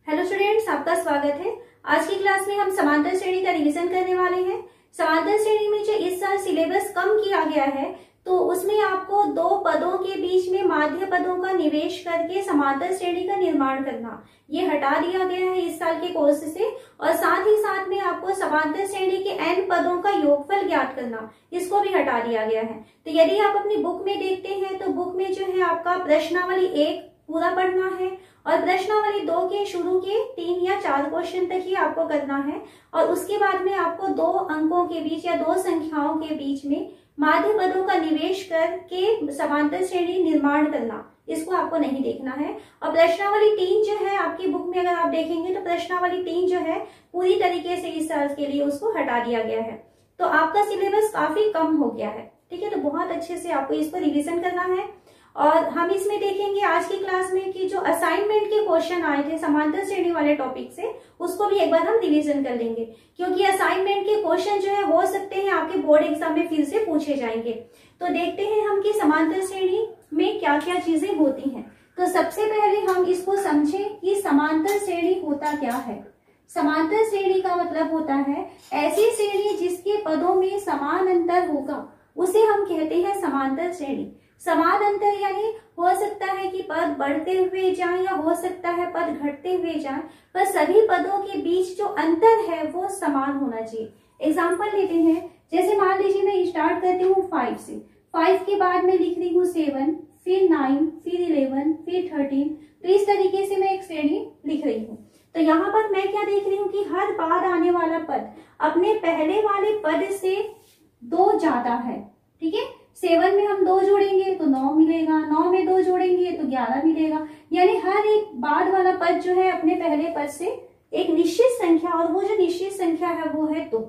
Hello students, आपका स्वागत है। आज की क्लास में हम समांतर श्रेणी का रिवीजन करने वाले हैं। समांतर श्रेणी में जो इस साल सिलेबस कम किया गया है, तो उसमें आपको दो पदों के बीच में माध्य पदों का निवेश करके समांतर श्रेणी का निर्माण करना, ये हटा दिया गया है इस साल के कोर्स से। और साथ ही साथ में आपको समांतर श्रेणी के n पदों का योगफल ज्ञात करना, इसको भी हटा दिया गया है। तो यदि आप अपनी बुक में देखते हैं तो बुक में जो है आपका प्रश्नावली 1 पूरा पढ़ना है और प्रश्नावली 2 के शुरू के 3 या 4 क्वेश्चन तक ही आपको करना है। और उसके बाद में आपको 2 अंकों के बीच या 2 संख्याओं के बीच में माध्य पदों का निवेश करके समांतर श्रेणी निर्माण करना, इसको आपको नहीं देखना है। और प्रश्नावली 3 जो है आपकी बुक में अगर आप देखेंगे तो प्रश्नावली 3 जो है पूरी तरीके से इस साल के लिए उसको हटा दिया गया है। तो आपका सिलेबस काफी कम हो गया है, ठीक है। तो बहुत अच्छे से आपको इसको रिविजन करना है। और हम इसमें देखेंगे आज की क्लास में कि जो असाइनमेंट के क्वेश्चन आए थे समांतर श्रेणी वाले टॉपिक से, उसको भी एक बार हम रिवीजन कर लेंगे, क्योंकि असाइनमेंट के क्वेश्चन जो है हो सकते हैं आपके बोर्ड एग्जाम में फिर से पूछे जाएंगे। तो देखते हैं हम कि समांतर श्रेणी में क्या क्या चीजें होती हैं। तो सबसे पहले हम इसको समझें कि समांतर श्रेणी होता क्या है। समांतर श्रेणी का मतलब होता है ऐसी श्रेणी जिसके पदों में समान अंतर होगा, उसे हम कहते हैं समांतर श्रेणी। समान अंतर यानी हो सकता है कि पद बढ़ते हुए जाएं या हो सकता है पद घटते हुए जाएं, पर सभी पदों के बीच जो अंतर है वो समान होना चाहिए। एग्जाम्पल लेते हैं, जैसे मान लीजिए मैं स्टार्ट करती हूँ 5 से, 5 के बाद मैं लिख रही हूँ 7, फिर 9, फिर 11, फिर 13। तो इस तरीके से मैं एक श्रेणी लिख रही हूँ। तो यहाँ पर मैं क्या देख रही हूँ कि हर बार आने वाला पद अपने पहले वाले पद से 2 ज्यादा है, ठीक है। 7 में हम 2 जोड़ेंगे तो 9 मिलेगा, 9 में 2 जोड़ेंगे तो 11 मिलेगा। यानी हर एक बाद वाला पद जो है अपने पहले पद से एक निश्चित संख्या, और वो जो निश्चित संख्या है वो है 2।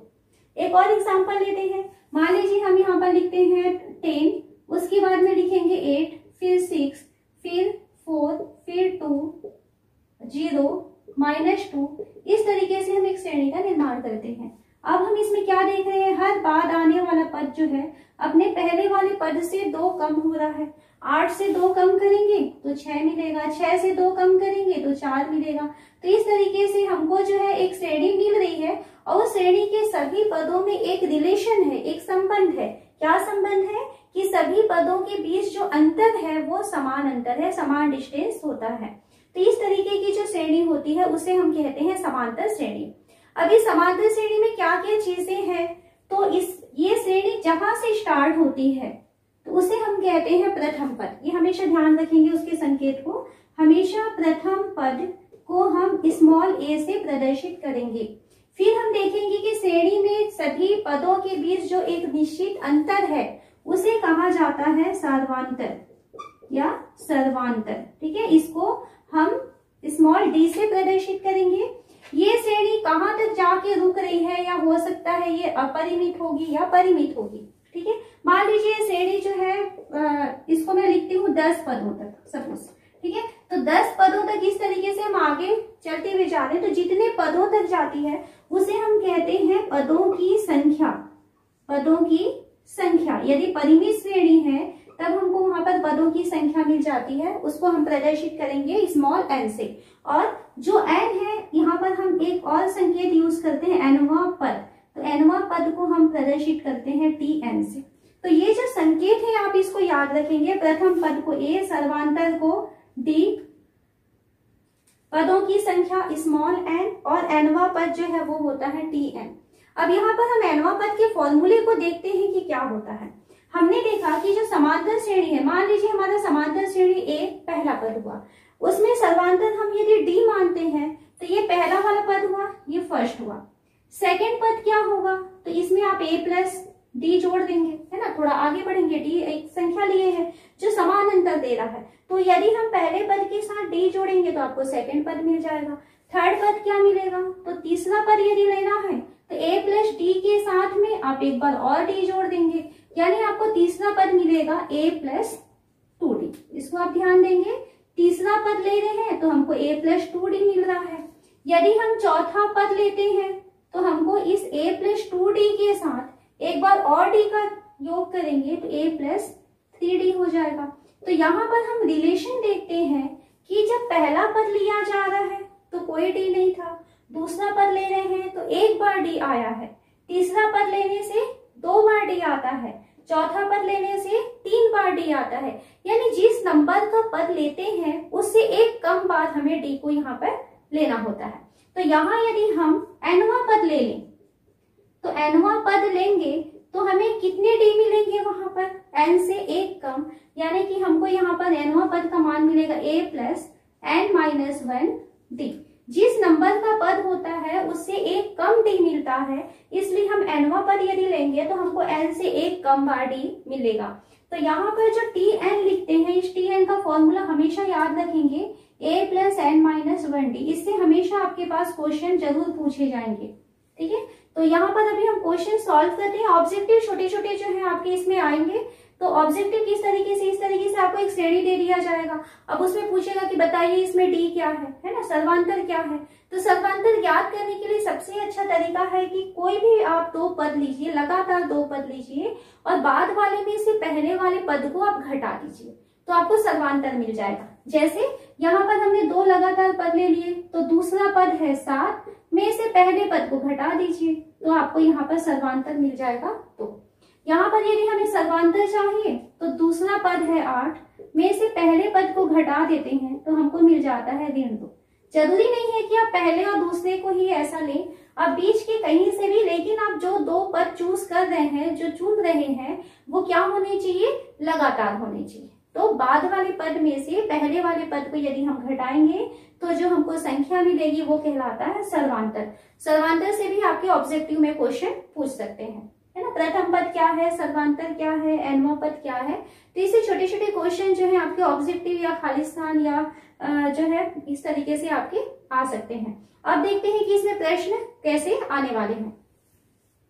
एक और एग्जांपल लेते हैं, मान लीजिए हम यहाँ पर लिखते हैं 10, उसके बाद में लिखेंगे 8, फिर 6, फिर 4, फिर 2, 0, -2। इस तरीके से हम एक श्रेणी का निर्माण करते हैं। अब हम इसमें क्या देख रहे हैं, हर बाद आने वाला पद जो है अपने पहले वाले पद से 2 कम हो रहा है। 8 से 2 कम करेंगे तो 6 मिलेगा, 6 से 2 कम करेंगे तो 4 मिलेगा। तो इस तरीके से हमको जो है एक श्रेणी मिल रही है, और उस श्रेणी के सभी पदों में एक रिलेशन है, एक संबंध है। क्या संबंध है कि सभी पदों के बीच जो अंतर है वो समान अंतर है, समान डिस्टेंस होता है। तो इस तरीके की जो श्रेणी होती है उसे हम कहते हैं समांतर श्रेणी। अभी समांतर श्रेणी में क्या क्या चीजें हैं, तो ये श्रेणी जहां से स्टार्ट होती है तो उसे हम कहते हैं प्रथम पद। ये हमेशा ध्यान रखेंगे उसके संकेत को, हमेशा प्रथम पद को हम स्मॉल a से प्रदर्शित करेंगे। फिर हम देखेंगे कि श्रेणी में सभी पदों के बीच जो एक निश्चित अंतर है उसे कहा जाता है सर्वांतर या सर्वांतर, ठीक है। इसको हम स्मॉल d से प्रदर्शित करेंगे। ये श्रेणी कहाँ तक जाके रुक रही है, या हो सकता है ये अपरिमित होगी या परिमित होगी, ठीक है। मान लीजिए श्रेणी जो है इसको मैं लिखती हूँ 10 पदों तक सपोज, ठीक है। तो 10 पदों तक इस तरीके से हम आगे चलते हुए जा रहे हैं। तो जितने पदों तक जाती है उसे हम कहते हैं पदों की संख्या। पदों की संख्या, यदि परिमित श्रेणी है तब हमको वहां पर पदों की संख्या मिल जाती है, उसको हम प्रदर्शित करेंगे स्मॉल n से। और जो n है यहाँ पर हम एक और संकेत यूज करते हैं nवां पद, तो nवां पद को हम प्रदर्शित करते हैं tn से। तो ये जो संकेत है आप इसको याद रखेंगे, प्रथम पद को a, सर्वांतर को d, पदों की संख्या स्मॉल n, और nवां पद जो है वो होता है tn। अब यहाँ पर हम nवां पद के फॉर्मूले को देखते हैं कि क्या होता है। हमने देखा कि जो समांतर श्रेणी है, मान लीजिए हमारा समांतर श्रेणी A पहला पद हुआ, उसमें सर्वांतर हम यदि D मानते हैं तो ये पहला वाला पद हुआ, ये फर्स्ट हुआ। सेकंड पद क्या होगा, तो इसमें आप A प्लस D जोड़ देंगे, है ना। थोड़ा आगे बढ़ेंगे, D एक संख्या लिए है जो समान अंतर दे रहा है, तो यदि हम पहले पद के साथ D जोड़ेंगे तो आपको सेकंड पद मिल जाएगा। थर्ड पद क्या मिलेगा, तो तीसरा पद यदि लेना है तो A प्लस D के साथ में आप एक बार और D जोड़ देंगे, यानी आपको तीसरा पद मिलेगा a प्लस 2d। इसको आप ध्यान देंगे, तीसरा पद ले रहे हैं तो हमको a प्लस 2d मिल रहा है। यदि हम चौथा पद लेते हैं तो हमको इस a प्लस 2d के साथ एक बार और d का योग करेंगे तो a प्लस 3d हो जाएगा। तो यहाँ पर हम रिलेशन देखते हैं कि जब पहला पद लिया जा रहा है तो कोई डी नहीं था। दूसरा पद ले रहे हैं तो एक बार डी आया है। तीसरा पद लेने से 2 बार डी आता है। चौथा पद लेने से 3 बार डी आता है। यानी जिस नंबर का पद लेते हैं उससे एक कम बार हमें डी को यहाँ पर लेना होता है। तो यहाँ यदि हम nवां पद ले लें तो nवां पद लेंगे तो हमें कितने डी मिलेंगे वहां पर, n से एक कम, यानी कि हमको यहाँ पर nवां पद का मान मिलेगा a प्लस n-1 डी। जिस नंबर का पद होता है उससे एक कम डी मिलता है, इसलिए हम nवां पद यदि लेंगे तो हमको n से एक कम बार डी मिलेगा। तो यहाँ पर जो tn लिखते हैं, इस tn का फॉर्मूला हमेशा याद रखेंगे, a प्लस n-1 डी। इससे हमेशा आपके पास क्वेश्चन जरूर पूछे जाएंगे। ठीक है, तो यहाँ पर अभी हम क्वेश्चन सॉल्व करते हैं। ऑब्जेक्टिव छोटे छोटे जो है आपके इसमें आएंगे। तो ऑब्जेक्टिव किस तरीके से, इस तरीके से आपको एक श्रेणी दे दिया जाएगा। अब उसमें पूछेगा कि बताइए इसमें डी क्या है ना, सर्वांतर क्या है। तो सर्वांतर ज्ञात करने के लिए सबसे अच्छा तरीका है कि कोई भी आप 2 पद लीजिए, लगातार 2 पद लीजिए और बाद वाले में से पहले वाले पद को आप घटा दीजिए तो आपको सर्वांतर मिल जाएगा। जैसे यहाँ पर हमने 2 लगातार पद ले लिए तो दूसरा पद है 7 में से पहले पद को घटा दीजिए तो आपको यहाँ पर सर्वांतर मिल जाएगा। तो यहाँ पर यदि हमें सर्वांतर चाहिए तो दूसरा पद है 8 में से पहले पद को घटा देते हैं तो हमको मिल जाता है -2। जरूरी नहीं है कि आप पहले और दूसरे को ही ऐसा लें, आप बीच के कहीं से भी, लेकिन आप जो 2 पद चूज कर रहे हैं, जो चुन रहे हैं, वो क्या होने चाहिए, लगातार होने चाहिए। तो बाद वाले पद में से पहले वाले पद को यदि हम घटाएंगे तो जो हमको संख्या मिलेगी वो कहलाता है सर्वांतर। सर्वांतर से भी आपके ऑब्जेक्टिव में क्वेश्चन पूछ सकते हैं, है ना। प्रथम पद क्या है, सर्वांतर क्या है, nवां पद क्या है। तो इससे छोटे छोटे क्वेश्चन जो है आपके ऑब्जेक्टिव या खाली स्थान या जो है इस तरीके से आपके आ सकते हैं। अब देखते हैं कि इसमें प्रश्न कैसे आने वाले हैं।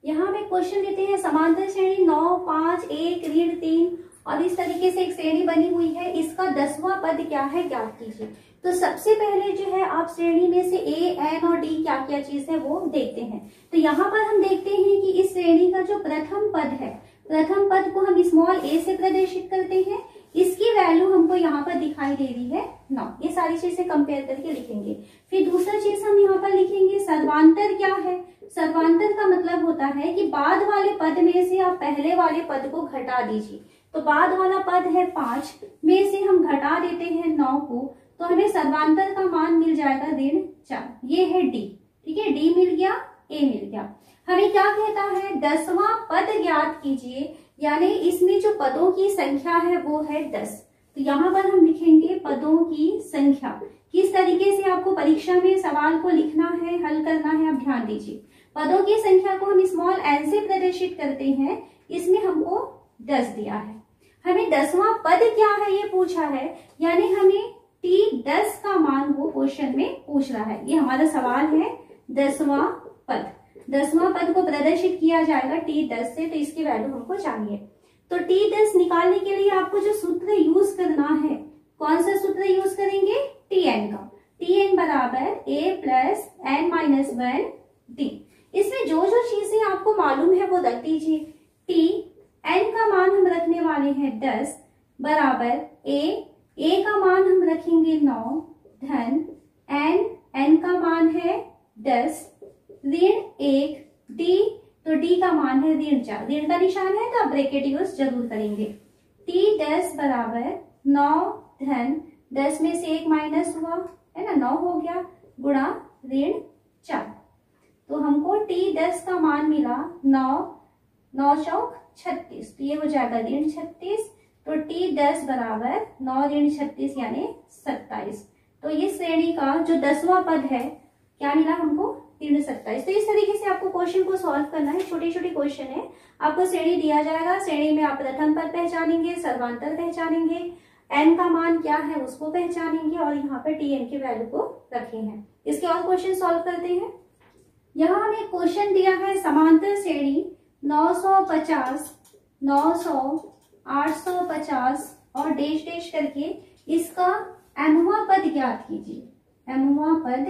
यहाँ हम एक क्वेश्चन लेते हैं, समांतर श्रेणी 9, 5, 1, ऋण 3 और इस तरीके से एक श्रेणी बनी हुई है, इसका 10वां पद क्या है ज्ञात कीजिए। तो सबसे पहले जो है आप श्रेणी में से a, n और d क्या क्या चीज है वो देखते हैं। तो यहाँ पर हम देखते हैं कि इस श्रेणी का जो प्रथम पद है, प्रथम पद को हम स्मॉल a से प्रदर्शित करते हैं। इसकी वैल्यू हमको यहाँ पर दिखाई दे रही है 9। ये सारी चीजें कंपेयर करके लिखेंगे। फिर दूसरा चीज हम यहाँ पर लिखेंगे सर्वांतर क्या है। सर्वांतर का मतलब होता है कि बाद वाले पद में से आप पहले वाले पद को घटा दीजिए। तो बाद वाला पद है 5 में से हम घटा देते हैं 9 को, तो हमें सर्वांतर का मान मिल जाएगा -4। ये है डी। ठीक है, डी मिल गया, ए मिल गया। हमें क्या कहता है, 10वां पद ज्ञात कीजिए, यानी इसमें जो पदों की संख्या है वो है 10। तो यहाँ पर हम लिखेंगे पदों की संख्या। किस तरीके से आपको परीक्षा में सवाल को लिखना है, हल करना है, आप ध्यान दीजिए। पदों की संख्या को हम स्मॉल n से प्रदर्शित करते हैं। इसमें हमको 10 दिया है। हमें 10वां पद क्या है ये पूछा है, यानी हमें T10 का मान वो क्वेश्चन में पूछ रहा है। ये हमारा सवाल है 10वां पद। 10वां पद को प्रदर्शित किया जाएगा T10 से, तो इसकी वैल्यू हमको चाहिए। तो T10 निकालने के लिए आपको जो सूत्र यूज करना है, कौन सा सूत्र यूज करेंगे, Tn का। Tn बराबर a प्लस n-1 d। इसमें जो जो चीजें आपको मालूम है वो रख दीजिए। Tn का मान हम रखने वाले हैं 10 बराबर a का मान हम रखेंगे 9 धन n का मान है 10 ऋण 1 d, तो d का मान है ऋण 4। ऋण का निशान है तो आप ब्रैकेट यूज जरूर करेंगे। T10 बराबर 9 धन 10 में से 1 माइनस हुआ है ना, 9 हो गया, गुणा ऋण 4। तो हमको T10 का मान मिला 9 चौक 36, तो ये हो जाएगा ऋण 36। तो T10 बराबर 9 ऋण 36 यानी 27। तो ये श्रेणी का जो 10वां पद है क्या मिला हमको, ऋण 27। तो इस तरीके से आपको क्वेश्चन को सॉल्व करना है। छोटे छोटे क्वेश्चन है, आपको श्रेणी दिया जाएगा, श्रेणी में आप प्रथम पद पहचानेंगे, सर्वांतर पहचानेंगे, n का मान क्या है उसको पहचानेंगे और यहाँ पे Tn की वैल्यू को रखे हैं। इसके और क्वेश्चन सॉल्व करते हैं। यहाँ हमें क्वेश्चन दिया है समांतर श्रेणी 950, 900, 850 और डैश डैश करके इसका mवां पद ज्ञात कीजिए। mवां पद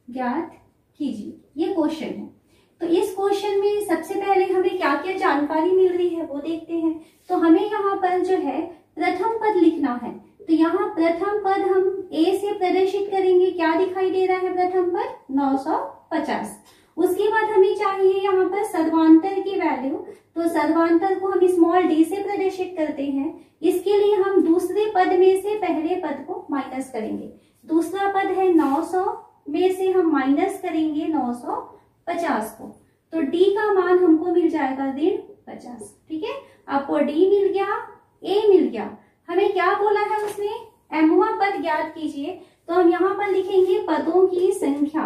ज्ञात कीजिए, ये क्वेश्चन है। तो इस क्वेश्चन में सबसे पहले हमें क्या क्या जानकारी मिल रही है वो देखते हैं। तो हमें यहाँ पर जो है प्रथम पद लिखना है, तो यहाँ प्रथम पद हम ए से प्रदर्शित करेंगे। क्या दिखाई दे रहा है प्रथम पद? 950। उसके बाद हमें चाहिए यहाँ पर सर्वांतर की वैल्यू, तो सर्वांतर को हम स्मॉल डी से प्रदर्शित करते हैं। इसके लिए हम दूसरे पद में से पहले पद को माइनस करेंगे। दूसरा पद है 900 में से हम माइनस करेंगे 950 को, तो डी का मान हमको मिल जाएगा ऋण 50। ठीक है, आपको डी मिल गया, ए मिल गया। हमें क्या बोला है उसने? mवां पद ज्ञात कीजिए, तो हम यहाँ पर लिखेंगे पदों की संख्या,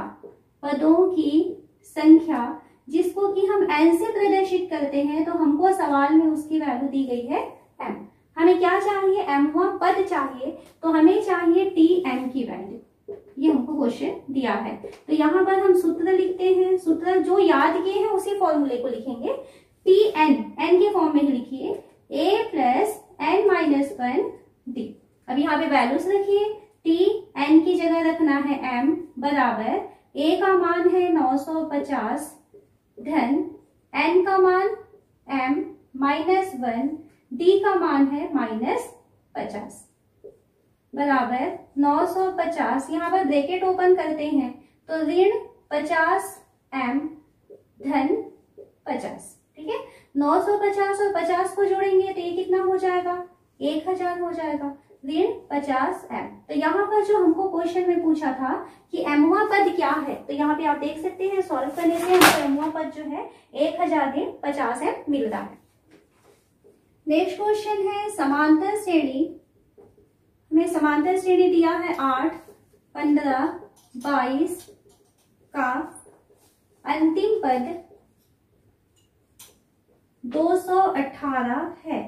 पदों की संख्या जिसको कि हम n से प्रदर्शित करते हैं, तो हमको सवाल में उसकी वैल्यू दी गई है m। हमें क्या चाहिए? mवां पद चाहिए, तो हमें चाहिए tm की वैल्यू। ये हमको क्वेश्चन दिया है, तो यहाँ पर हम सूत्र लिखते हैं। सूत्र जो याद किए हैं उसी फॉर्मूले को लिखेंगे। tn, n के फॉर्म में ही लिखिए, a plus n minus 1 d। अब यहाँ पे वैल्यूज रखिए, tn की जगह रखना है m बराबर a का मान है 950 धन n का मान m माइनस 1, d का मान है माइनस 50 बराबर 950। यहाँ पर ब्रैकेट ओपन करते हैं, तो ऋण 50m धन 50। ठीक है, 950 और 50 को जोड़ेंगे तो ये कितना हो जाएगा? 1000 हो जाएगा, ऋण 50m। तो यहाँ पर जो हमको क्वेश्चन में पूछा था कि mवां पद क्या है, तो यहाँ पे आप देख सकते हैं सॉल्व करने से हमको mवां पद जो है 1000 ऋण 50m मिल रहा है। नेक्स्ट क्वेश्चन है समांतर श्रेणी। हमें समांतर श्रेणी दिया है 8, 15, 22 का अंतिम पद 218 है।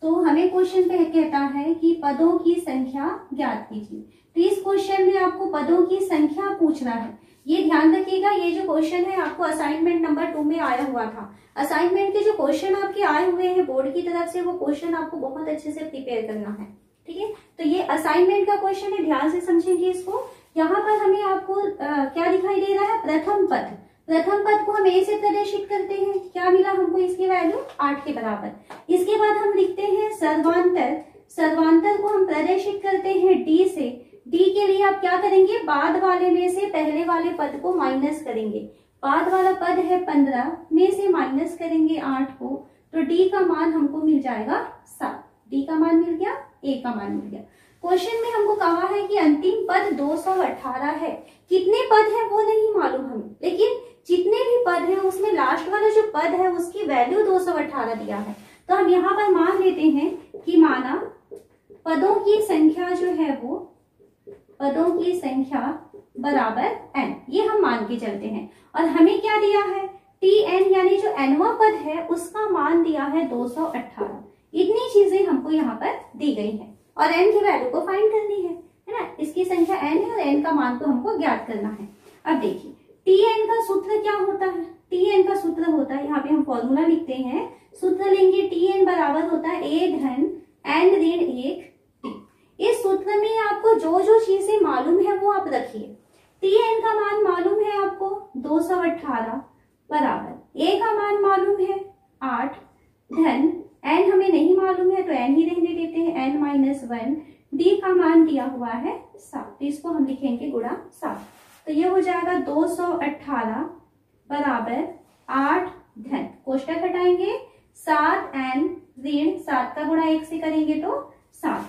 तो हमें क्वेश्चन पे कहता है कि पदों की संख्या ज्ञात कीजिए। तो इस क्वेश्चन में आपको पदों की संख्या पूछ रहा है। ये ध्यान रखिएगा, ये जो क्वेश्चन है आपको असाइनमेंट नंबर 2 में आया हुआ था। असाइनमेंट के जो क्वेश्चन आपके आए हुए हैं बोर्ड की तरफ से, वो क्वेश्चन आपको बहुत अच्छे से प्रिपेयर करना है। ठीक है, तो ये असाइनमेंट का क्वेश्चन है, ध्यान से समझेंगे इसको। यहाँ पर हमें आपको क्या दिखाई दे रहा है? प्रथम पद। प्रथम पद को हम ए से प्रदर्शित करते हैं। क्या मिला हमको? इसकी वैल्यू 8 के बराबर। इसके बाद हम लिखते हैं सर्वांतर। सर्वांतर को हम प्रदर्शित करते हैं डी से। डी के लिए आप क्या करेंगे? बाद वाले में से पहले वाले पद को माइनस करेंगे। बाद वाला पद है 15 में से माइनस करेंगे 8 को, तो डी का मान हमको मिल जाएगा 7। डी का मान मिल गया, ए का मान मिल गया। क्वेश्चन में हमको कहा है कि अंतिम पद 218 है। कितने पद है वो नहीं मालूम हमें, लेकिन जितने भी पद है उसमें लास्ट वाला जो पद है उसकी वैल्यू 218 दिया है। तो हम यहाँ पर मान लेते हैं कि माना पदों की संख्या जो है वो, पदों की संख्या बराबर n, ये हम मान के चलते हैं। और हमें क्या दिया है? tn यानी जो nवां पद है उसका मान दिया है 218। इतनी चीजें हमको यहाँ पर दी गई है और n की वैल्यू को फाइंड करनी है ना। इसकी संख्या n है और n का मान को हमको ज्ञात करना है। अब देखिए tn का सूत्र क्या होता है? tn का सूत्र होता है, यहाँ पे हम फॉर्मूला लिखते हैं, सूत्र लेंगे tn बराबर होता है a धन n ऋण 1 t। इस सूत्र में आपको जो जो चीजें मालूम है वो आप रखिए। tn का मान मालूम है आपको 218 बराबर a का मान मालूम है 8 धन n हमें नहीं मालूम है तो n ही रहने देते हैं, n माइनस 1। d का मान दिया हुआ है 7, तो इसको हम लिखेंगे गुणा 7। तो ये हो जाएगा 218 बराबर 8 धन, कोष्टक हटाएंगे 7n ऋण 7 का गुणा 1 से करेंगे तो 7।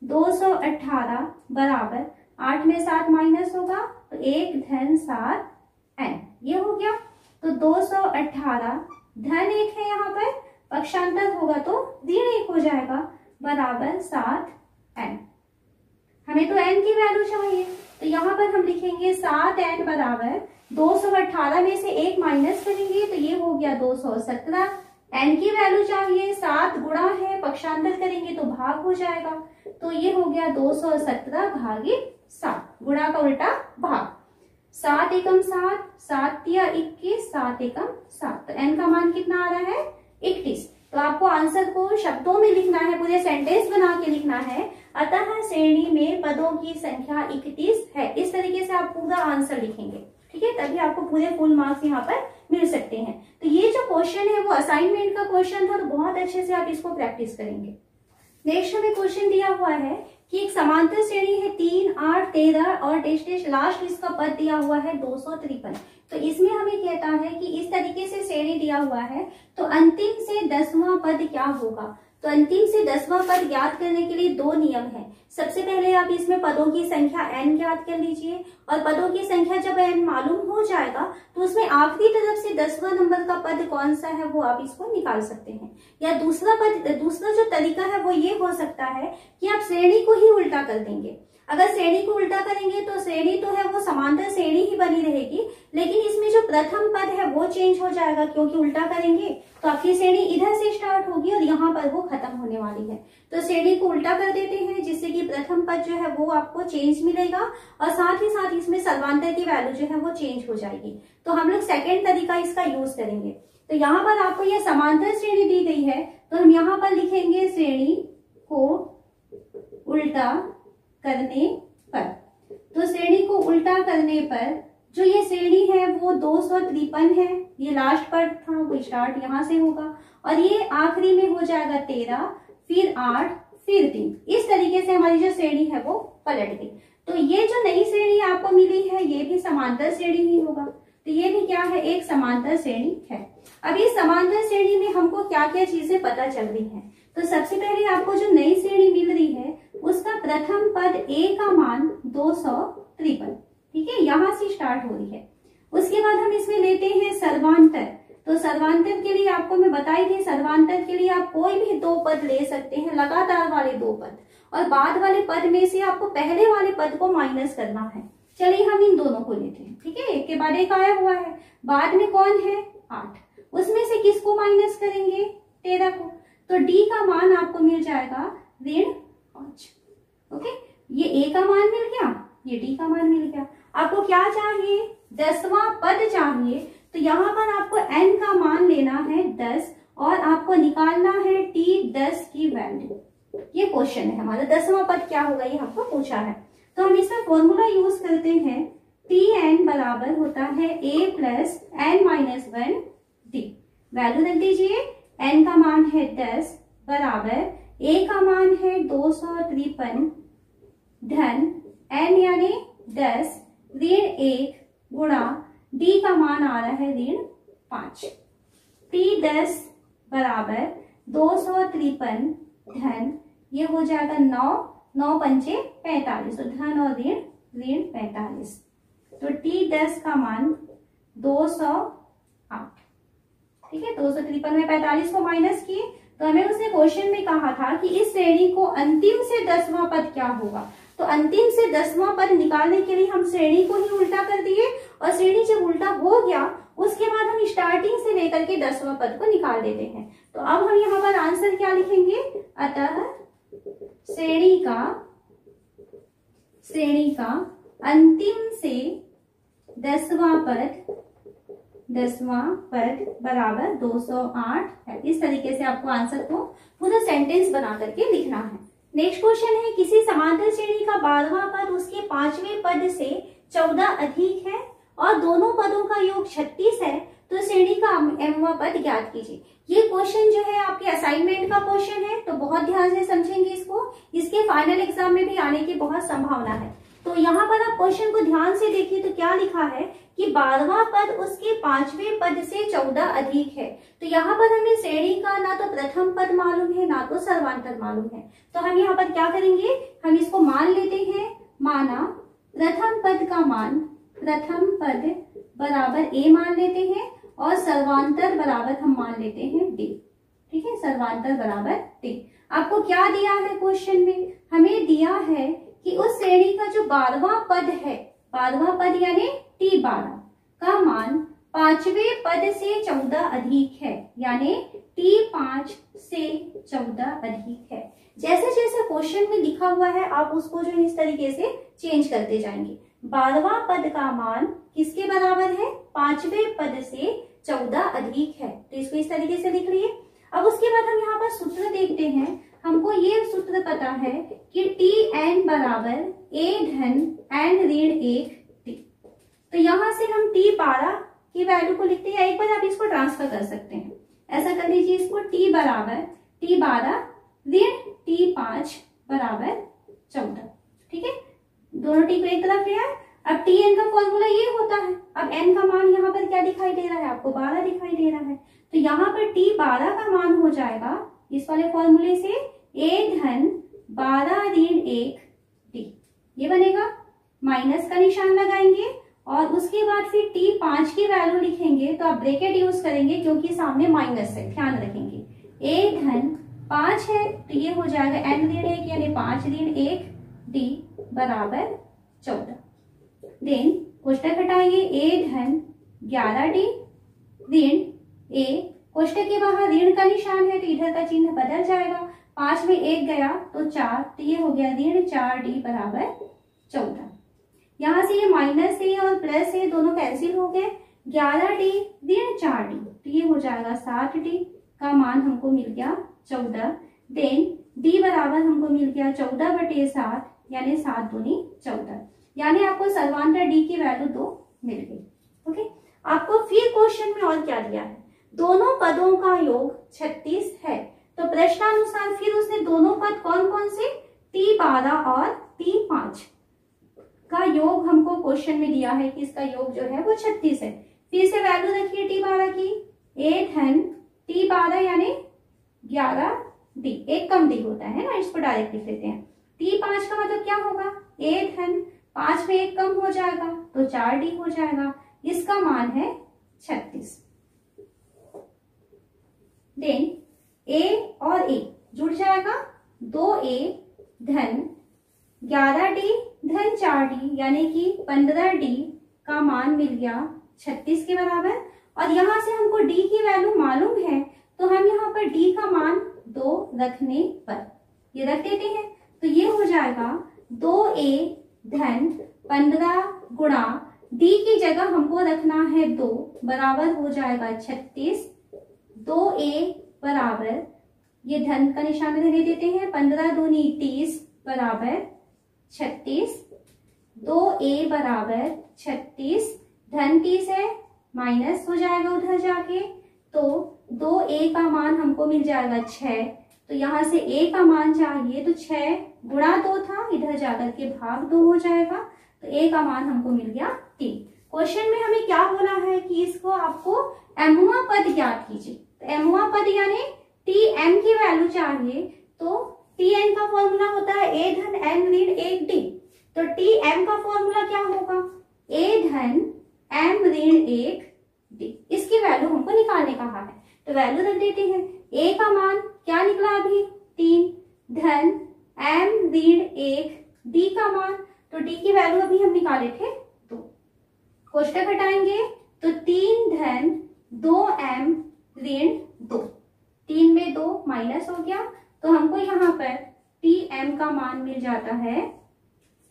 218 बराबर 8 में 7 माइनस होगा तो 1 धन 7n, ये हो गया। तो 218 धन 1 है, यहाँ पर पक्षांतर होगा तो ऋण 1 हो जाएगा बराबर 7n। हमें तो n की वैल्यू चाहिए, तो यहाँ पर हम लिखेंगे 7n बराबर 218 में से 1 माइनस करेंगे तो ये हो गया 217। n की वैल्यू चाहिए, 7 गुणा है, पक्षांतर करेंगे तो भाग हो जाएगा, तो ये हो गया 217 भागित 7, गुणा का उल्टा भाग। 7 एकम 7, 7 या 21, 7 एकम 7, तो n का मान कितना आ रहा है? 31। तो आपको आंसर को शब्दों में लिखना है, पूरे सेंटेंस बना के लिखना है। अतः श्रेणी में पदों की संख्या 31 है। इस तरीके से आप पूरा आंसर लिखेंगे, ठीक है, तभी आपको पूरे फुल मार्क्स यहाँ पर मिल सकते हैं। तो ये जो क्वेश्चन है वो असाइनमेंट का क्वेश्चन था, तो बहुत अच्छे से आप इसको प्रैक्टिस करेंगे। नेक्स्ट हमें क्वेश्चन दिया हुआ है कि एक समांतर श्रेणी है 3, 8, 13 और डेश डेश लास्ट इसका पद दिया हुआ है 253। तो इसमें हमें कहता है कि इस तरीके से श्रेणी दिया हुआ है तो अंतिम से 10वां पद क्या होगा। तो अंतिम से 10वां पद ज्ञात करने के लिए दो नियम है। सबसे पहले आप इसमें पदों की संख्या n ज्ञात कर लीजिए और पदों की संख्या जब n मालूम हो जाएगा तो उसमें आखिरी तरफ से 10वां नंबर का पद कौन सा है वो आप इसको निकाल सकते हैं। या दूसरा जो तरीका है वो ये हो सकता है कि आप श्रेणी को ही उल्टा कर देंगे। अगर श्रेणी को उल्टा करेंगे तो श्रेणी तो है वो समांतर श्रेणी ही बनी रहेगी, लेकिन इसमें जो प्रथम पद है वो चेंज हो जाएगा, क्योंकि उल्टा करेंगे तो आपकी श्रेणी इधर से स्टार्ट होगी और यहाँ पर वो खत्म होने वाली है। तो श्रेणी को उल्टा कर देते हैं जिससे कि प्रथम पद जो है वो आपको चेंज मिलेगा और साथ ही साथ इसमें सर्वांतर की वैल्यू जो है वो चेंज हो जाएगी। तो हम लोग सेकेंड तरीका इसका यूज करेंगे। तो यहाँ पर आपको यह समांतर श्रेणी दी गई है तो हम यहाँ पर लिखेंगे श्रेणी को उल्टा करने पर। तो श्रेणी को उल्टा करने पर जो ये श्रेणी है वो 253 है, ये लास्ट पद था वो स्टार्ट यहाँ से होगा और ये आखिरी में हो जाएगा 13, फिर 8, फिर 3। इस तरीके से हमारी जो श्रेणी है वो पलट गई। तो ये जो नई श्रेणी आपको मिली है ये भी समांतर श्रेणी ही होगा। तो ये भी क्या है, एक समांतर श्रेणी है। अब इस समांतर श्रेणी में हमको क्या क्या चीजें पता चल रही है। तो सबसे पहले आपको जो नई श्रेणी मिल रही है उसका प्रथम पद a का मान 253, ठीक है, यहाँ से स्टार्ट हो रही है। उसके बाद हम इसमें लेते हैं सर्वांतर। तो सर्वांतर के लिए आपको मैं बताई थी, सर्वांतर के लिए आप कोई भी दो पद ले सकते हैं, लगातार वाले दो पद, और बाद वाले पद में से आपको पहले वाले पद को माइनस करना है। चलिए हम इन दोनों को लेते हैं, ठीक है, एक के बाद एक आया हुआ है। बाद में कौन है 8, उसमें से किसको माइनस करेंगे 13 को। तो d का मान आपको मिल जाएगा ऋण 5। ओके, ये a का मान मिल गया, ये d का मान मिल गया। आपको क्या चाहिए, 10वां पद चाहिए। तो यहाँ पर आपको n का मान लेना है 10 और आपको निकालना है t 10 की वैल्यू। ये क्वेश्चन है हमारा, 10वां पद क्या होगा ये हमको पूछा है। तो हम इसमें फॉर्मूला यूज करते हैं, tn बराबर होता है a plus n minus 1 d। Value रख दीजिए, n का मान है 10 बराबर a का मान है 253 धन n यानी 10 ऋण 1 गुणा d का मान आ रहा है ऋण 5। t 10 बराबर 253 धन ये हो जाएगा 9, 9 पंचे 45, तो धन और ऋण 45। तो t 10 का मान 208, ठीक है। 253 में 45 को माइनस किए तो हमें उसने क्वेश्चन में कहा था कि इस श्रेणी को अंतिम से 10वां पद क्या होगा। तो अंतिम से 10वां पद निकालने के लिए हम श्रेणी को ही उल्टा कर दिए और श्रेणी जब उल्टा हो गया उसके बाद हम स्टार्टिंग से लेकर के 10वां पद को निकाल देते हैं। तो अब हम यहाँ पर आंसर क्या लिखेंगे, अतः श्रेणी का अंतिम से 10वां पद बराबर 208 है। इस तरीके से आपको आंसर को पूरा सेंटेंस बना करके लिखना है। नेक्स्ट क्वेश्चन है, किसी समांतर श्रेणी का 12वां पद उसके 5वें पद से 14 अधिक है और दोनों पदों का योग 36 है, तो श्रेणी का mवां पद ज्ञात कीजिए। ये क्वेश्चन जो है आपके असाइनमेंट का क्वेश्चन है, तो बहुत ध्यान से समझेंगे इसको, इसके फाइनल एग्जाम में भी आने की बहुत संभावना है। तो यहाँ पर आप क्वेश्चन को ध्यान से देखिए तो क्या लिखा है कि 12वां पद उसके 5वें पद से 14 अधिक है। तो यहाँ पर हमें श्रेणी का ना तो प्रथम पद मालूम है ना तो सर्वांतर मालूम है। तो हम यहाँ पर क्या करेंगे, हम इसको मान लेते हैं, माना प्रथम पद का मान, प्रथम पद बराबर a मान लेते हैं और सर्वांतर बराबर हम मान लेते हैं d, ठीक है, सर्वांतर बराबर d। आपको क्या दिया है क्वेश्चन में, हमें दिया है कि उस श्रेणी का जो 12वां पद है, 12वां पद यानी t12 का मान 5वें पद से 14 अधिक है, यानी t5 से 14 अधिक है। जैसे जैसे क्वेश्चन में लिखा हुआ है आप उसको जो इस तरीके से चेंज करते जाएंगे। 12वां पद का मान किसके बराबर है, 5वें पद से 14 अधिक है, तो इसको इस तरीके से लिख लिए। अब उसके बाद हम यहाँ पर सूत्र देखते हैं, हमको ये सूत्र पता है कि tn बराबर a धन n ऋण 1 t। तो यहाँ से हम t12 की वैल्यू को लिखते हैं, एक बार आप इसको ट्रांसफर कर सकते हैं, ऐसा कर लीजिए, इसको t बराबर t12 ऋण T5 बराबर 14। ठीक है, दोनों टी को एक तरफ ले आए। अब Tn का फॉर्मूला ये होता है। अब n का मान यहाँ पर क्या दिखाई दे रहा है आपको, 12 दिखाई दे रहा है। तो यहाँ पर T12 का मान हो जाएगा इस वाले फॉर्मूले से a धन 12 ऋण 1 t, ये बनेगा। माइनस का निशान लगाएंगे और उसके बाद फिर T5 की वैल्यू लिखेंगे, तो आप ब्रैकेट यूज करेंगे क्योंकि सामने माइनस है, ध्यान रखेंगे। a धन 5 है तो ये हो जाएगा n ऋण 1 यानी 5 ऋण 1 d बराबर 14। देन कोष्टक हटाएंगे, a धन 11 d ऋण a, कोष्टक के बाहर ऋण का निशान है तो इधर का चिन्ह बदल जाएगा, 5 में 1 गया तो 4, तो ये हो गया ऋण 4 d बराबर 14। यहाँ से ये माइनस है और प्लस है, दोनों कैंसिल हो गए। 11 d ऋण 4 d, तो ये हो जाएगा 7 d का मान हमको मिल गया 14। देन d बराबर हमको मिल गया 14/7 यानी 7 दूनी 14, यानी आपको सर्वांतर d की वैल्यू 2 मिल गई। ओके, आपको फिर क्वेश्चन में और क्या दिया है, दोनों पदों का योग 36 है। तो प्रश्नानुसार फिर उसने दोनों पद कौन कौन से, T12 और T5 का योग हमको क्वेश्चन में दिया है कि इसका योग जो है वो 36 है। फिर से वैल्यू रखिए T12 की, a धन T12 यानी 11 d, एक कम d होता है ना, इसको डायरेक्ट लिख लेते हैं। T5 का मतलब क्या होगा, a धन 5 में 1 कम हो जाएगा तो 4 d हो जाएगा, इसका मान है 36। देन a और a जुड़ जाएगा, 2a धन 11d धन 4d यानी कि 15d का मान मिल गया 36 के बराबर। और यहाँ से हमको d की वैल्यू मालूम है तो हम यहाँ पर d का मान 2 रखने पर ये रख देते हैं, तो ये हो जाएगा 2a धन 15 गुणा d की जगह हमको रखना है 2 बराबर हो जाएगा 36। 2a बराबर ये धन का निशान रहने देते हैं, 15 दूनी 30 बराबर 36। 2a बराबर 36, धन 30 है माइनस हो जाएगा उधर जाके, तो 2a का मान हमको मिल जाएगा 6। तो यहाँ से a का मान चाहिए तो 6 गुणा 2 था, इधर जाकर के भाग 2 हो जाएगा, तो a का मान हमको मिल गया 3। क्वेश्चन में हमें क्या बोला है कि इसको आपको एमुआ पद ज्ञात कीजिए। तो एमुआ पद यानी Tm की वैल्यू चाहिए, तो Tn का फॉर्मूला होता है a धन n ऋण 1d, तो Tm का फॉर्मूला क्या होगा, a धन m ऋण 1d, इसकी वैल्यू हमको निकालने कहा है। तो वैल्यू रख देते हैं, a का मान क्या निकला अभी 3 धन m ऋण 1 d का मान, तो d की वैल्यू अभी हम निकाले थे 2, कोष्टक हटाएंगे तो 3 धन 2m ऋण 2, 3 में 2 माइनस हो गया, तो हमको यहाँ पर Tm का मान मिल जाता है,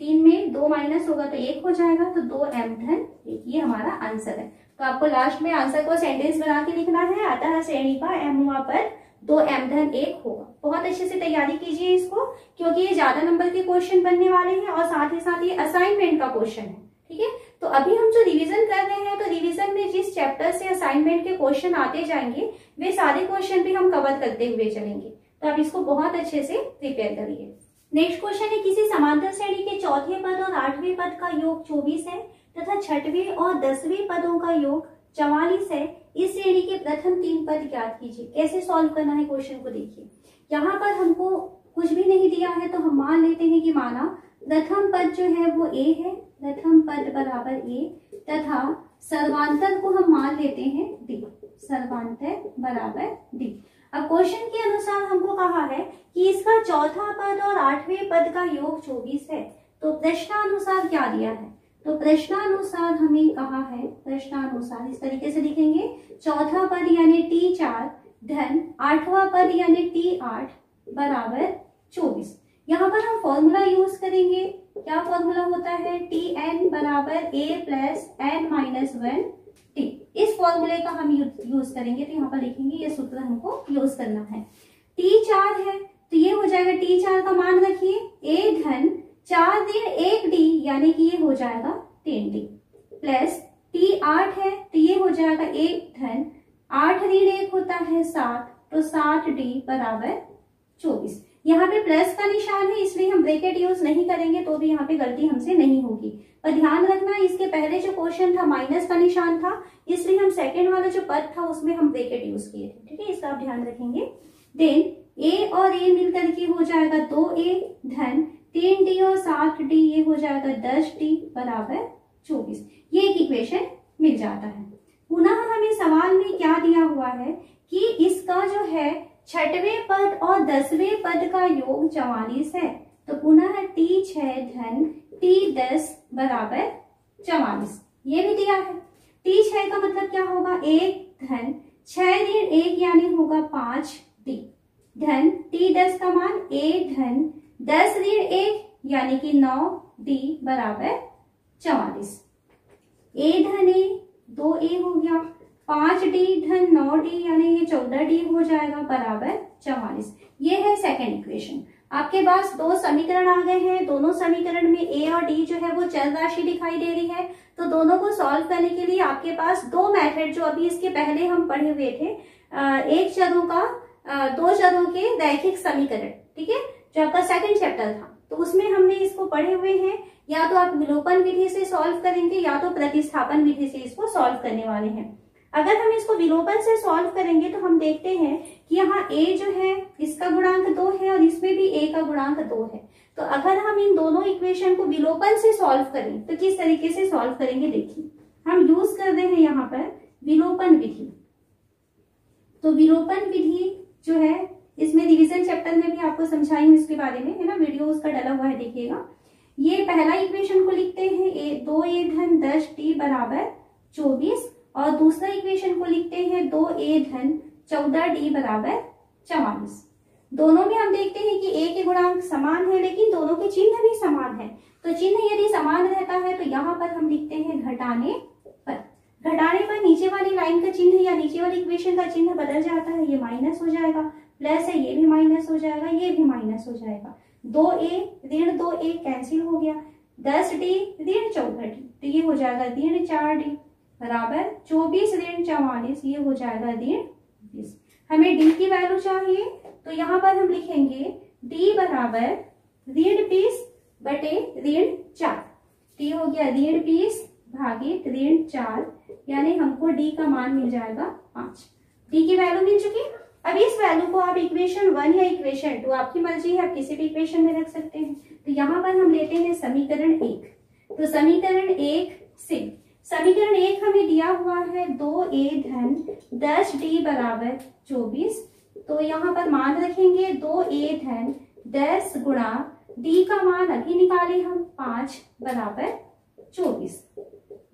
3 में 2 माइनस होगा तो 1 हो जाएगा, तो 2m धन 1, ये हमारा आंसर है। तो आपको लास्ट में आंसर को सेंटेंस बना के लिखना है, अतः श्रेणी का एमुआ पर 2m धन 1 होगा। बहुत अच्छे से तैयारी कीजिए इसको, क्योंकि ये ज्यादा नंबर के क्वेश्चन बनने वाले हैं और साथ ही साथ ये असाइनमेंट का क्वेश्चन है। ठीक है, तो अभी हम जो रिवीजन कर रहे हैं, तो रिवीजन में जिस चैप्टर से असाइनमेंट के क्वेश्चन आते जाएंगे वे सारे क्वेश्चन भी हम कवर करते हुए चलेंगे, तो आप इसको बहुत अच्छे से प्रिपेयर करिए। नेक्स्ट क्वेश्चन है, किसी समांतर श्रेणी के चौथे पद और 8वें पद का योग 24 है तथा 6वें और 10वें पदों का योग 44 है। इस श्रेणी के प्रथम 3 पद ज्ञात कीजिए। कैसे सॉल्व करना है क्वेश्चन को देखिए। यहाँ पर हमको कुछ भी नहीं दिया है तो हम मान लेते हैं कि माना प्रथम पद जो है वो a है, प्रथम पद बराबर a, तथा सर्वांतर को हम मान लेते हैं d, सर्वांतर बराबर d। अब क्वेश्चन के अनुसार हमको कहा है कि इसका चौथा पद और 8वें पद का योग 24 है, तो प्रश्नानुसार क्या दिया है, तो प्रश्नानुसार हमें कहा है, प्रश्नानुसार इस तरीके से लिखेंगे, चौथा पद यानी T4 धन 8वां पद यानी T8 बराबर 24। यहाँ पर हम फॉर्मूला यूज करेंगे, क्या फॉर्मूला होता है, Tn बराबर a plus n minus 1 t, इस फॉर्मूले का हम यूज करेंगे। तो यहाँ पर लिखेंगे ये सूत्र हमको यूज करना है। T4 है तो ये हो जाएगा, T4 का मान रखिए a धन 4 ऋण 1d यानी कि ये हो जाएगा 3d, प्लस T8 है तो ये हो जाएगा 1 धन 8 ऋण 1 होता है 7, तो 7d बराबर 24। यहाँ पे प्लस का निशान है इसलिए हम ब्रैकेट यूज नहीं करेंगे, तो भी यहाँ पे गलती हमसे नहीं होगी। पर ध्यान रखना इसके पहले जो क्वेश्चन था माइनस का निशान था, इसलिए हम सेकंड वाला जो पद था उसमें हम ब्रैकेट यूज किए थे। ठीक है, इसका आप ध्यान रखेंगे। देन a और a मिलकर के हो जाएगा 2a धन 3d और 7d, ये हो जाएगा 10d बराबर 24। ये एक इक्वेशन मिल जाता है। पुनः हमें सवाल में क्या दिया हुआ है कि इसका जो है छठवें पद और 10वें पद का योग 44 है। तो पुनः t6 धन t10 बराबर 44, ये भी दिया है। t6 का मतलब क्या होगा, 1 धन 6 ऋण 1 यानी होगा 5d धन t10 का मान a धन 10 ऋण 1 यानी कि 9d बराबर 44। a धन a 2a हो गया, 5d धन 9d यानी ये 14d हो जाएगा बराबर 44। ये है सेकंड इक्वेशन। आपके पास दो समीकरण आ गए हैं। दोनों समीकरण में a और d जो है वो चर राशि दिखाई दे रही है। तो दोनों को सॉल्व करने के लिए आपके पास दो मेथड जो अभी इसके पहले हम पढ़े हुए थे, एक चरों का दो चरों के रैखिक समीकरण, ठीक है, जो आपका सेकंड चैप्टर था, तो उसमें हमने इसको पढ़े हुए हैं। या तो आप विलोपन विधि से सॉल्व करेंगे या तो प्रतिस्थापन विधि से इसको सॉल्व करने वाले हैं। अगर हम इसको विलोपन से सॉल्व करेंगे तो हम देखते हैं कि यहाँ a जो है इसका गुणांक 2 है और इसमें भी a का गुणांक 2 है। तो अगर हम इन दोनों इक्वेशन को विलोपन से सॉल्व करें तो किस तरीके से सॉल्व करेंगे, देखिए हम यूज कर रहे हैं यहाँ पर विलोपन विधि। तो विलोपन विधि जो है इसमें रिवीजन चैप्टर में भी आपको समझाई हूँ इसके बारे में, है ना, वीडियो उसका डला हुआ है, देखिएगा। ये पहला इक्वेशन को लिखते हैं 2a धन 10d बराबर 24 और दूसरा इक्वेशन को लिखते हैं 2a धन 14d बराबर 44। दोनों में हम देखते हैं कि a के गुणांक समान है लेकिन दोनों के चिन्ह भी समान है। तो चिन्ह यदि समान रहता है तो यहाँ पर हम लिखते हैं घटाने पर। घटाने पर नीचे वाली लाइन का चिन्ह या नीचे वाली इक्वेशन का चिन्ह बदल जाता है, ये माइनस हो जाएगा, प्लस है ये भी माइनस हो जाएगा, ये भी माइनस हो जाएगा। 2a ऋण 2a कैंसिल हो गया, 10d ऋण 14d, तो ये हो जाएगा ऋण 4d बराबर 24 ऋण 44, ये हो जाएगा ऋण 20। हमें d की वैल्यू चाहिए तो यहाँ पर हम लिखेंगे d बराबर ऋण 20 बटे ऋण 4। d हो गया ऋण 20 भागित ऋण 4, यानी हमको d का मान मिल जाएगा 5। d की वैल्यू मिल चुकी। अब इस वैल्यू को आप इक्वेशन 1 या इक्वेशन 2, आपकी मर्जी है, आप किसी भी इक्वेशन में रख सकते हैं। तो यहाँ पर हम लेते हैं समीकरण 1। तो समीकरण 1 से समीकरण 1 हमें दिया हुआ है 2a धन 10d बराबर 24। तो यहाँ पर मान रखेंगे 2a धन 10 गुणा d का मान अभी निकाले हम 5 बराबर 24।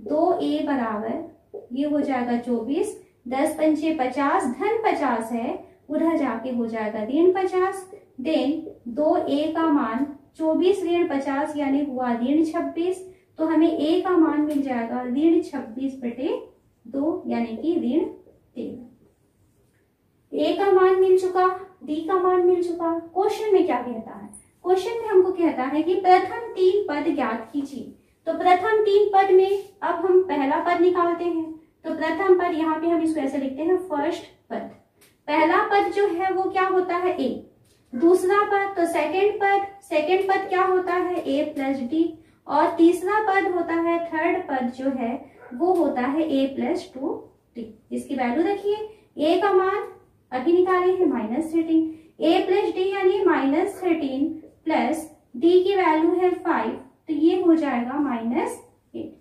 2a बराबर ये हो जाएगा 24, 10 पंचे 50 धन 50 है, उधर जाके हो जाएगा ऋण 50। देन 2a का मान 24 ऋण 50 यानी हुआ ऋण 26। तो हमें a का मान मिल जाएगा ऋण 26 बटे 2 यानी कि ऋण 13। a का मान मिल चुका, d का मान मिल चुका। क्वेश्चन में क्या कहता है, क्वेश्चन में हमको कहता है कि प्रथम 3 पद ज्ञात कीजिए। तो प्रथम 3 पद में अब हम पहला पद निकालते हैं। तो प्रथम पद यहाँ पे हम इसको ऐसे लिखते हैं फर्स्ट पद। पहला पद जो है वो क्या होता है a। दूसरा पद तो सेकंड पद क्या होता है a प्लस d। और तीसरा पद होता है थर्ड पद जो है वो होता है a प्लस 2d। इसकी वैल्यू रखिए, a का मान अभी निकाले हैं -13, a प्लस d यानी -13 प्लस d की वैल्यू है 5, तो ये हो जाएगा -8।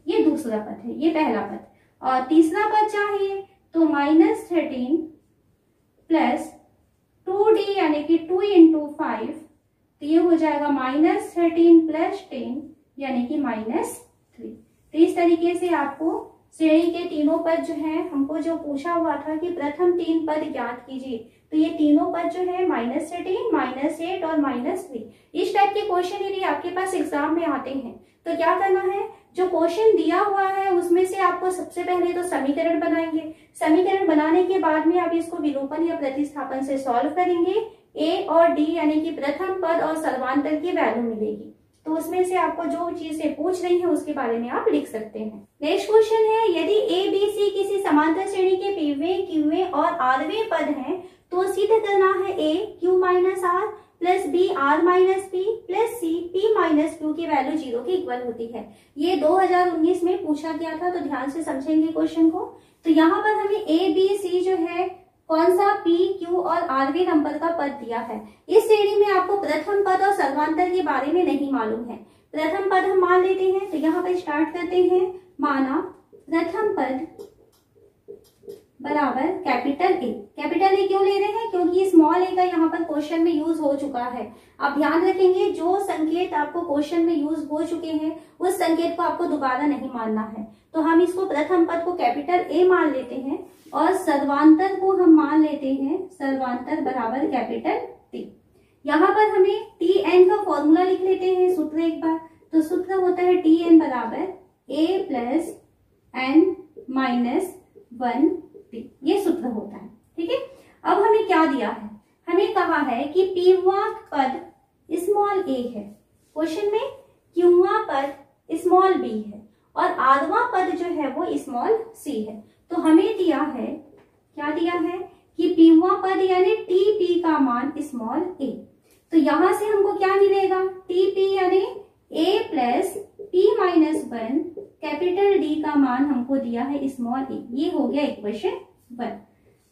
ये दूसरा पद है, ये पहला पद। और तीसरा पद चाहिए तो -13 प्लस 2d यानी कि 2 × 5, तो ये हो जाएगा -13 प्लस 10 यानी कि -3। तो इस तरीके से आपको श्रेणी के तीनों पद जो है, हमको जो पूछा हुआ था कि प्रथम 3 पद ज्ञात कीजिए, तो ये तीनों पद जो है -13, -8 और -3, इस टाइप के क्वेश्चन यदि आपके पास एग्जाम में आते हैं तो क्या करना है, जो क्वेश्चन दिया हुआ है उसमें से आपको सबसे पहले तो समीकरण बनाएंगे। समीकरण बनाने के बाद में आप इसको विलोपन या प्रतिस्थापन से सॉल्व करेंगे। a और d यानी कि प्रथम पद और सर्वांतर की वैल्यू मिलेगी। तो उसमें से आपको जो चीज से पूछ रही है उसके बारे में आप लिख सकते हैं। नेक्स्ट क्वेश्चन है, यदि a b c किसी समांतर श्रेणी के pवें, qवें और rवें पद हैं तो सिद्ध करना है a q - r plus B R minus P plus C P minus Q की वैल्यू 0 के इक्वल होती है। ये 2019 में पूछा गया था, तो ध्यान से समझेंगे क्वेश्चन को। तो यहाँ पर हमें ए बी सी जो है कौन सा पी क्यू और आरवी नंबर का पद दिया है। इस श्रेणी में आपको प्रथम पद और सर्वांतर के बारे में नहीं मालूम है। प्रथम पद हम मान लेते हैं, तो यहाँ पर स्टार्ट करते हैं। माना प्रथम पद बराबर कैपिटल ए। कैपिटल ए क्यों ले रहे हैं? क्योंकि स्मॉल ए का यहाँ पर क्वेश्चन में यूज हो चुका है। आप ध्यान रखेंगे, जो संकेत आपको क्वेश्चन में यूज हो चुके हैं उस संकेत को आपको दोबारा नहीं मानना है। तो हम इसको प्रथम पद को कैपिटल ए मान लेते हैं और सर्वांतर को हम मान लेते हैं सर्वांतर बराबर कैपिटल टी। यहाँ पर हमें टी एन का फॉर्मूला लिख लेते हैं, सूत्र एक बार। तो सूत्र होता है टी एन बराबर ए प्लस एन माइनस 1 टी, ये सूत्र होता है। ठीक है, अब हमें क्या दिया है? हमें कहा है कि पीवा पद स्मॉल ए है क्वेश्चन में, क्यूवा पद स्मॉल बी है और आरवा पद जो है वो स्मॉल सी है। तो हमें दिया है, क्या दिया है कि पीवा पद यानी टी पी का मान स्मॉल ए। तो यहां से हमको क्या मिलेगा? टी पी यानी A plus P minus 1 capital D का मान हमको दिया है स्मॉल ए। ये हो गया इक्वेशन 1।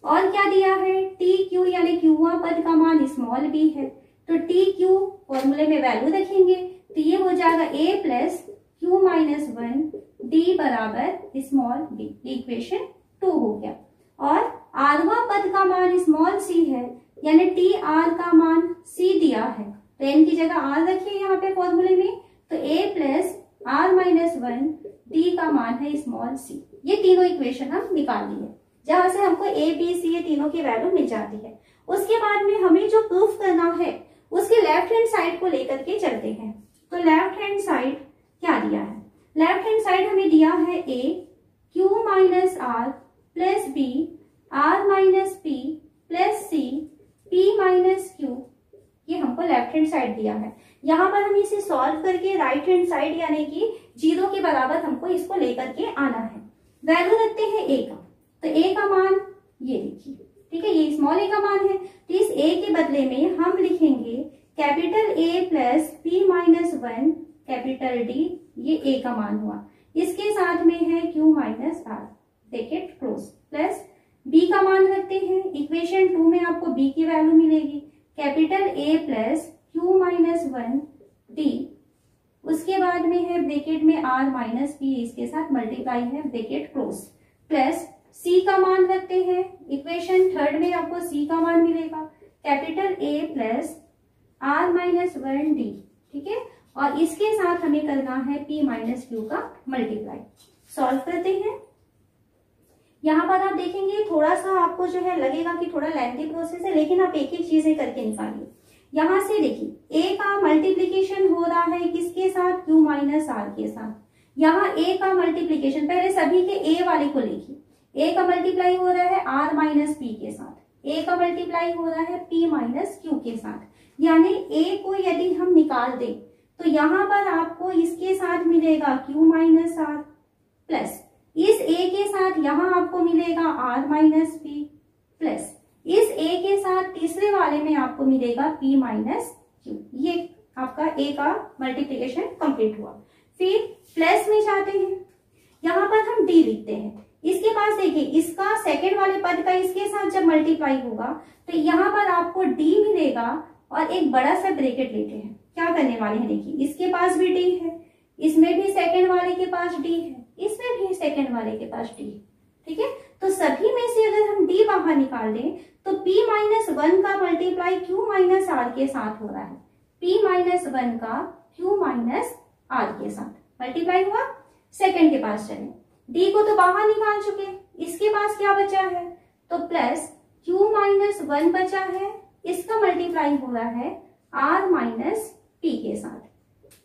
और क्या दिया है? टी क्यू यानी क्यूवा पद का मान स्मॉल बी है। तो टी क्यू फॉर्मूले में वैल्यू रखेंगे, तो ये हो जाएगा ए प्लस क्यू माइनस 1 डी बराबर स्मॉल बी। इक्वेशन 2 हो गया। और आरवा पद का मान स्मॉल सी है, यानी टी आर का मान सी दिया है, तो एन की जगह आर रखिए यहाँ पे फॉर्मूले में। तो ए प्लस आर माइनस 1 डी का मान है स्मॉल सी। ये तीनों इक्वेशन हम निकाल लिए, जहां से हमको ए बी सी ये तीनों की वैल्यू मिल जाती है। उसके बाद में हमें जो प्रूफ करना है उसके लेफ्ट हैंड साइड को लेकर के चलते हैं। तो लेफ्ट हैंड साइड क्या दिया है? लेफ्ट हैंड साइड हमें दिया है A Q minus R plus B R minus P plus C P minus Q, ये हमको लेफ्ट हैंड साइड दिया है। यहाँ पर हम इसे सॉल्व करके राइट हैंड साइड यानी कि 0 के बराबर हमको इसको लेकर के आना है। वैल्यू रखते हैं ए का, तो ए का मान ये देखिए, ठीक है, ये स्मॉल ए का मान है। तो इस ए के बदले में हम लिखेंगे capital A plus P minus 1 capital D, ये ए का मान हुआ। इसके साथ में है Q minus R, bracket close, plus B का मान रखते हैं। इक्वेशन 2 में आपको बी की वैल्यू मिलेगी capital A plus Q minus 1 D, उसके बाद में है ब्रैकेट में आर माइनस पी, इसके साथ मल्टीप्लाई है, ब्रैकेट क्लोज, प्लस सी का मान रखते हैं। इक्वेशन 3 में आपको सी का मान मिलेगा capital A plus R minus 1 D, ठीक है, और इसके साथ हमें करना है पी माइनस क्यू का मल्टीप्लाई। सॉल्व करते हैं। यहाँ पर आप देखेंगे थोड़ा सा आपको जो है लगेगा कि थोड़ा लेंथी प्रोसेस है, लेकिन आप एक एक चीजें करके निकालिए। यहाँ से देखिए ए का मल्टीप्लीकेशन हो रहा है किसके साथ? क्यू माइनस आर के साथ। यहाँ ए का मल्टीप्लीकेशन, पहले सभी के ए वाले को लिखिए। ए का मल्टीप्लाई हो रहा है आर माइनस पी के साथ, ए का मल्टीप्लाई हो रहा है पी माइनस क्यू के साथ। यानी ए को यदि हम निकाल दें तो यहाँ पर आपको इसके साथ मिलेगा क्यू माइनस आर, प्लस इस ए के साथ यहाँ आपको मिलेगा आर माइनस पी, प्लस इस ए के साथ तीसरे वाले में आपको मिलेगा पी माइनस क्यू। ये आपका ए का मल्टीप्लिकेशन कंप्लीट हुआ। फिर प्लस में जाते हैं, यहाँ पर हम डी लिखते हैं। इसके पास देखिए इसका सेकेंड वाले पद का इसके साथ जब मल्टीप्लाई होगा तो यहाँ पर आपको डी मिलेगा और एक बड़ा सा ब्रैकेट लेते हैं। क्या करने वाले हैं देखिए, इसके पास भी डी है, इसमें भी सेकेंड वाले के पास डी है, इसमें भी सेकेंड वाले के पास डी है, ठीक है। तो सभी में से अगर हम डी बाहर निकाल दें तो p माइनस 1 का मल्टीप्लाई q माइनस आर के साथ हो रहा है। p माइनस 1 का q माइनस आर के साथ मल्टीप्लाई हुआ। सेकेंड के पास चले, d को तो बाहर निकाल चुके, इसके पास क्या बचा है? तो प्लस q माइनस 1 बचा है, इसका मल्टीप्लाई हो रहा है r माइनस p के साथ।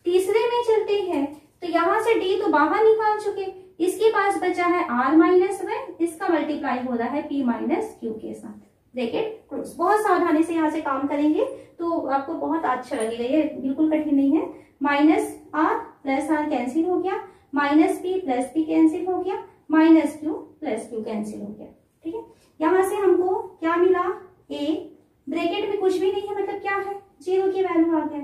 तीसरे में चलते हैं तो यहाँ से d तो बाहर निकाल चुके, इसके पास बचा है r माइनस 1, इसका मल्टीप्लाई हो रहा है p माइनस q के साथ, ब्रैकेट क्लोज। बहुत सावधानी से यहाँ से काम करेंगे तो आपको बहुत अच्छा लगेगा, ये बिल्कुल कठिन नहीं है। Minus r plus r cancel हो गया, minus p plus p cancel हो गया, minus q plus q cancel हो गया, ठीक है। यहाँ से हमको क्या मिला? a ब्रैकेट में कुछ भी नहीं है, मतलब क्या है? 0 की वैल्यू आ गया,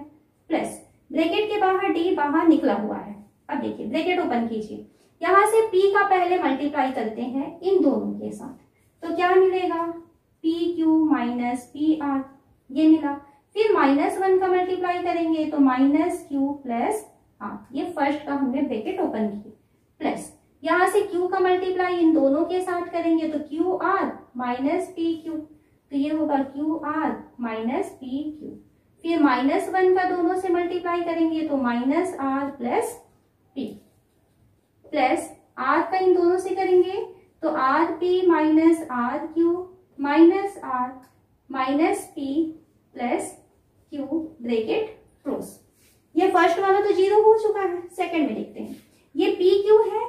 प्लस ब्रैकेट के बाहर d बाहर निकला हुआ है। अब देखिए ब्रैकेट ओपन कीजिए, यहाँ से p का पहले मल्टीप्लाई करते हैं इन दोनों के साथ, तो क्या मिलेगा, P Q minus P R, ये मिला। फिर -1 का मल्टीप्लाई करेंगे तो माइनस क्यू प्लस आर, ये फर्स्ट का हमने ब्रैकेट ओपन किया, प्लस यहाँ से q का मल्टीप्लाई इन दोनों के साथ करेंगे तो Q R minus P Q, तो ये होगा Q R minus P Q. फिर -1 का दोनों से मल्टीप्लाई करेंगे तो minus R plus P, plus R का इन दोनों से करेंगे तो R P minus R Q minus R minus P plus Q bracket close. ये फर्स्ट वाला तो 0 हो चुका है, सेकंड में देखते हैं, ये पी क्यू है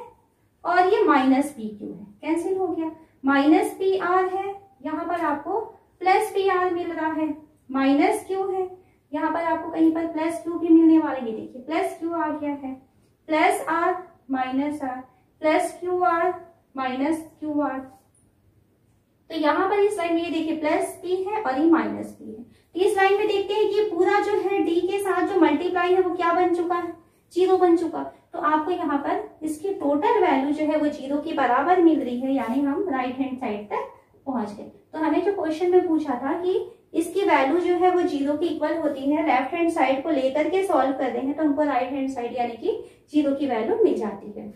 और ये माइनस पी क्यू है, कैंसिल हो गया, माइनस पी आर है, यहाँ पर आपको प्लस पी आर मिल रहा है, माइनस क्यू है, यहाँ पर आपको कहीं पर प्लस क्यू भी मिलने वाला है, ये देखिए प्लस क्यू आ गया है, plus R minus R plus Q R minus Q R. तो यहाँ पर इस लाइन में ये देखिए प्लस पी है और ये माइनस पी है। तो इस लाइन में देखते हैं कि पूरा जो है डी के साथ जो मल्टीप्लाई है वो क्या बन चुका है, 0 बन चुका। तो आपको यहाँ पर इसकी टोटल वैल्यू जो है वो 0 के बराबर मिल रही है, यानी हम राइट हैंड साइड तक पहुंच गए। तो हमें जो क्वेश्चन में पूछा था कि इसकी वैल्यू जो है वो 0 के इक्वल होती है, लेफ्ट हैंड साइड को लेकर के सॉल्व कर रहे हैं तो हमको राइट हैंड साइड यानी कि 0 की वैल्यू मिल जाती है।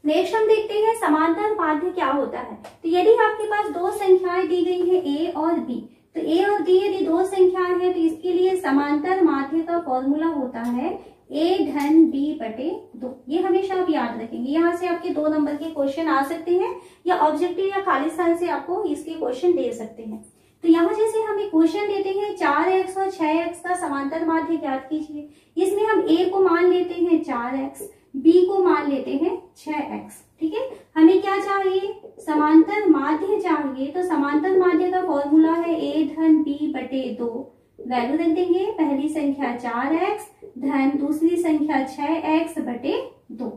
नेक्स्ट हम देखते हैं समांतर माध्य क्या होता है। तो यदि आपके पास दो संख्याएं दी गई है a और b, तो a और b यदि दो संख्याएं हैं तो इसके लिए समांतर माध्य का फॉर्मूला होता है a धन b बटे 2। ये हमेशा आप याद रखेंगे, यहाँ से आपके 2 नंबर के क्वेश्चन आ सकते हैं या ऑब्जेक्टिव या खाली स्थान से आपको इसके क्वेश्चन दे सकते हैं। तो यहाँ जैसे हमें क्वेश्चन देते हैं 4x और 6x का समांतर माध्य ज्ञात कीजिए। इसमें हम a को मान लेते हैं 4x, b को मान लेते हैं 6x। ठीक है, हमें क्या चाहिए, समांतर माध्य चाहिए। तो समांतर माध्य का फॉर्मूला है a धन b बटे 2। वैल्यू रख देंगे, पहली संख्या 4x धन दूसरी संख्या 6x बटे 2।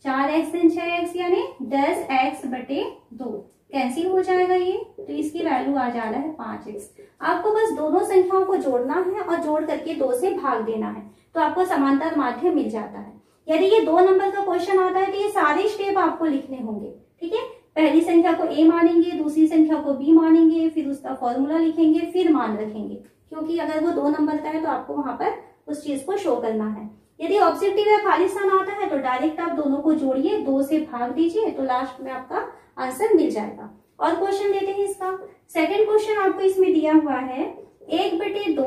4x धन 6x यानी 10x बटे 2, कैंसिल हो जाएगा ये, तो इसकी वैल्यू आ जा रहा है 5x। आपको बस दोनों संख्याओं को जोड़ना है और जोड़ करके 2 से भाग देना है, तो आपको समांतर माध्य मिल जाता है। यदि ये 2 नंबर का क्वेश्चन आता है तो ये सारे स्टेप आपको लिखने होंगे। ठीक है, पहली संख्या को a मानेंगे, दूसरी संख्या को b मानेंगे, फिर उसका फॉर्मूला लिखेंगे, फिर मान रखेंगे, क्योंकि अगर वो 2 नंबर का है तो आपको वहां पर उस चीज को शो करना है। यदि ऑब्जेक्टिव या खाली स्थान आता है तो डायरेक्ट आप दोनों को जोड़िए, 2 से भाग दीजिए, तो लास्ट में आपका आंसर मिल जाएगा। और क्वेश्चन देते हैं इसका सेकंड क्वेश्चन आपको इसमें दिया हुआ है 1/2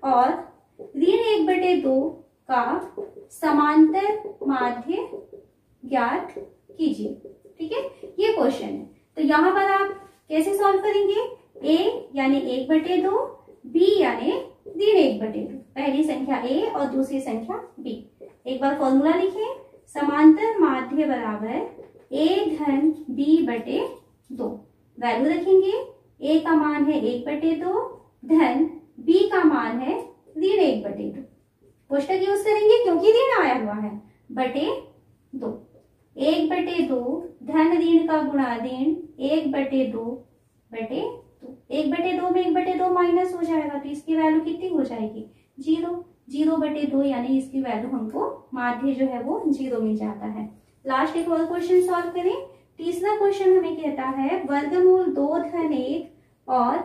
और ऋण 1/2 का समांतर माध्य ज्ञात कीजिए। ठीक है, ये क्वेश्चन है। तो यहाँ पर आप कैसे सॉल्व करेंगे, a यानी 1/2, b यानी ऋण 1/2, पहली संख्या a और दूसरी संख्या b। एक बार फॉर्मूला लिखें, समांतर माध्य बराबर a धन b बटे 2। वैल्यू रखेंगे, a का मान है 1/2 धन b का मान है ऋण 1/2। कोष्टक यूज करेंगे क्योंकि ऋण आया हुआ है, बटे 2। 1/2 धन ऋण का गुणा ऋण 1/2 बटे 2। 1/2 में 1/2 माइनस हो जाएगा, तो इसकी वैल्यू कितनी हो जाएगी, 0। 0/2 यानी इसकी वैल्यू हमको माध्य जो है वो 0 मिल जाता है। लास्ट एक और क्वेश्चन सॉल्व करें। तीसरा क्वेश्चन हमें कहता है वर्गमूल 2 धन 1 और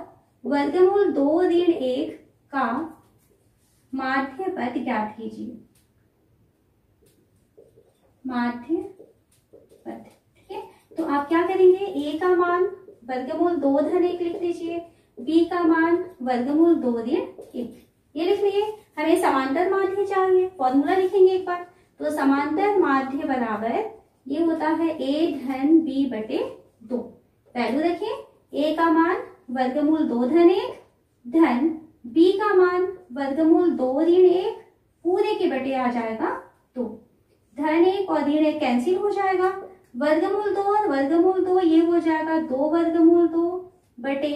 वर्गमूल 2 ऋण 1 का माध्य पद ज्ञात कीजिए। माध्य पद, ठीक है, तो आप क्या करेंगे, a का मान वर्गमूल 2 धन 1 लिख लीजिए, b का मान वर्गमूल 2 ऋण 1, ये लिख लिए। हमें समांतर माध्य चाहिए, फॉर्मूला लिखेंगे एक बार। तो समांतर माध्य बराबर ये होता है a धन b बटे 2। वैल्यू रखें, a का मान वर्गमूल 2 धन 1 धन b का मान वर्गमूल 2 ऋण 1, पूरे के बटे आ जाएगा 2। धन 1 और ऋण 1 कैंसिल हो जाएगा, वर्गमूल 2 और वर्गमूल 2 ये हो जाएगा 2 वर्गमूल 2 बटे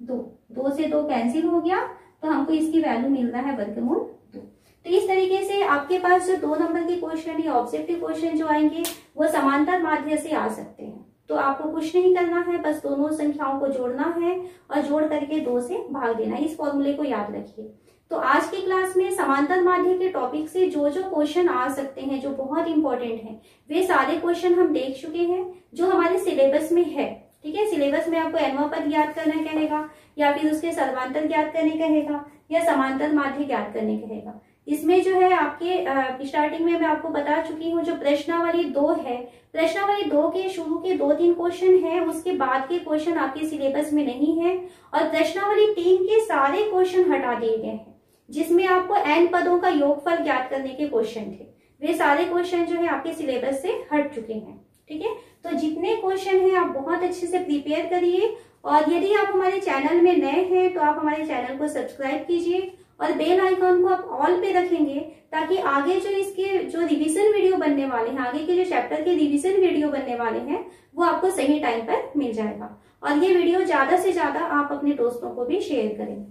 2। 2 से 2 कैंसिल हो गया, तो हमको इसकी वैल्यू मिल रहा है वर्गमूल 2। तो इस तरीके से आपके पास जो 2 नंबर के क्वेश्चन या ऑब्जेक्टिव क्वेश्चन जो आएंगे वो समांतर माध्य से आ सकते हैं। तो आपको कुछ नहीं करना है, बस दोनों संख्याओं को जोड़ना है और जोड़ करके 2 से भाग देना है। इस फॉर्मूले को याद रखिए। तो आज की क्लास में समांतर माध्य के टॉपिक से जो जो क्वेश्चन आ सकते हैं, जो बहुत इंपॉर्टेंट हैं, वे सारे क्वेश्चन हम देख चुके हैं जो हमारे सिलेबस में है। ठीक है, सिलेबस में आपको एनवा पद ज्ञात करना कहेगा, या फिर उसके सर्वांतर ज्ञात करने कहेगा, या समांतर माध्य ज्ञात करने कहेगा। इसमें जो है आपके स्टार्टिंग में मैं आपको बता चुकी हूँ, जो प्रश्नावली 2 है, प्रश्नावली 2 के शुरू के 2-3 क्वेश्चन है, उसके बाद के क्वेश्चन आपके सिलेबस में नहीं है। और प्रश्नावली 3 के सारे क्वेश्चन हटा दिए गए हैं, जिसमें आपको n पदों का योगफल ज्ञात करने के क्वेश्चन थे। वे सारे क्वेश्चन जो है आपके सिलेबस से हट चुके हैं। ठीक है, तो जितने क्वेश्चन हैं आप बहुत अच्छे से प्रिपेयर करिए। और यदि आप हमारे चैनल में नए हैं तो आप हमारे चैनल को सब्सक्राइब कीजिए और बेल आइकॉन को आप ऑल पे रखेंगे, ताकि आगे जो इसके जो रिवीजन वीडियो बनने वाले हैं, आगे के जो चैप्टर के रिवीजन वीडियो बनने वाले हैं, वो आपको सही टाइम पर मिल जाएगा। और ये वीडियो ज्यादा से ज्यादा आप अपने दोस्तों को भी शेयर करें।